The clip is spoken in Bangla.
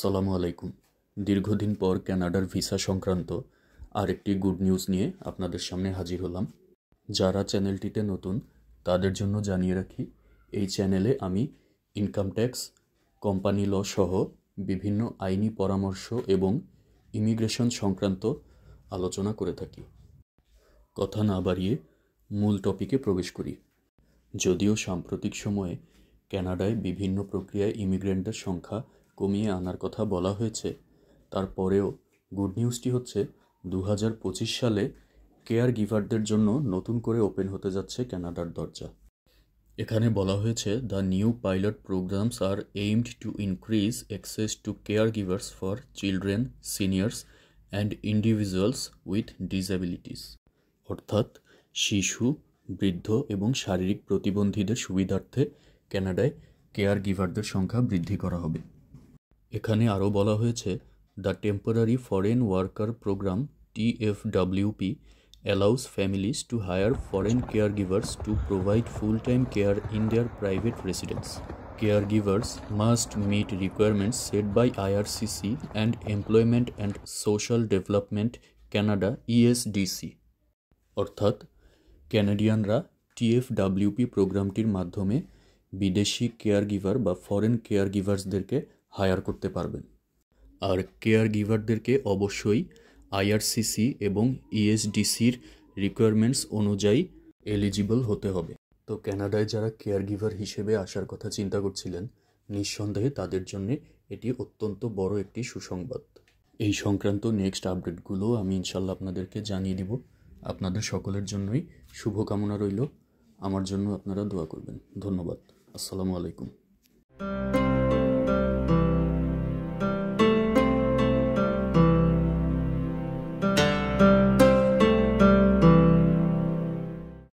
আসসালামু আলাইকুম। দীর্ঘদিন পর কানাডার ভিসা সংক্রান্ত আরেকটি গুড নিউজ নিয়ে আপনাদের সামনে হাজির হলাম। যারা চ্যানেলটিতে নতুন তাদের জন্য জানিয়ে রাখি, এই চ্যানেলে আমি ইনকাম ট্যাক্স, কোম্পানি ল সহ বিভিন্ন আইনি পরামর্শ এবং ইমিগ্রেশন সংক্রান্ত আলোচনা করে থাকি। কথা না বাড়িয়ে মূল টপিকে প্রবেশ করি। যদিও সাম্প্রতিক সময়ে কানাডায় বিভিন্ন প্রক্রিয়ায় ইমিগ্রেন্টদের সংখ্যা কমিয়ে আনার কথা বলা হয়েছে, তারপরেও গুড নিউজটি হচ্ছে 2025 সালে কেয়ার গিভারদের জন্য নতুন করে ওপেন হতে যাচ্ছে কানাডার দরজা। এখানে বলা হয়েছে, the new pilot programmes are aimed to increase access to care givers for children, seniors and individuals with disabilities. অর্থাৎ শিশু, বৃদ্ধ এবং শারীরিক প্রতিবন্ধীদের সুবিধার্থে কানাডায় কেয়ার গিভারদের সংখ্যা বৃদ্ধি করা হবে। এখানে আরও বলা হয়েছে, the temporary foreign worker program TFWP allows families to hire foreign caregivers to provide full-time care in their private residence. Caregivers must meet requirements set by IRCC and Employment and Social Development Canada ESDC. অর্থাৎ ক্যানাডিয়ানরা TFWP প্রোগ্রামটির মাধ্যমে বিদেশি কেয়ার গিভার বা ফরেন কেয়ার গিভার্সদেরকে হায়ার করতে পারবেন। আর কেয়ার গিভারদেরকে অবশ্যই IRCC এবং ESDCর রিকোয়ারমেন্টস অনুযায়ী এলিজিবল হতে হবে। তো কানাডায় যারা কেয়ার গিভার হিসেবে আসার কথা চিন্তা করছিলেন, নিঃসন্দেহে তাদের জন্য এটি অত্যন্ত বড় একটি সুসংবাদ। এই সংক্রান্ত নেক্সট আপডেটগুলো আমি ইনশাল্লাহ আপনাদেরকে জানিয়ে দিব। আপনাদের সকলের জন্যই শুভকামনা রইল। আমার জন্য আপনারা দোয়া করবেন। ধন্যবাদ। আসসালামু আলাইকুম।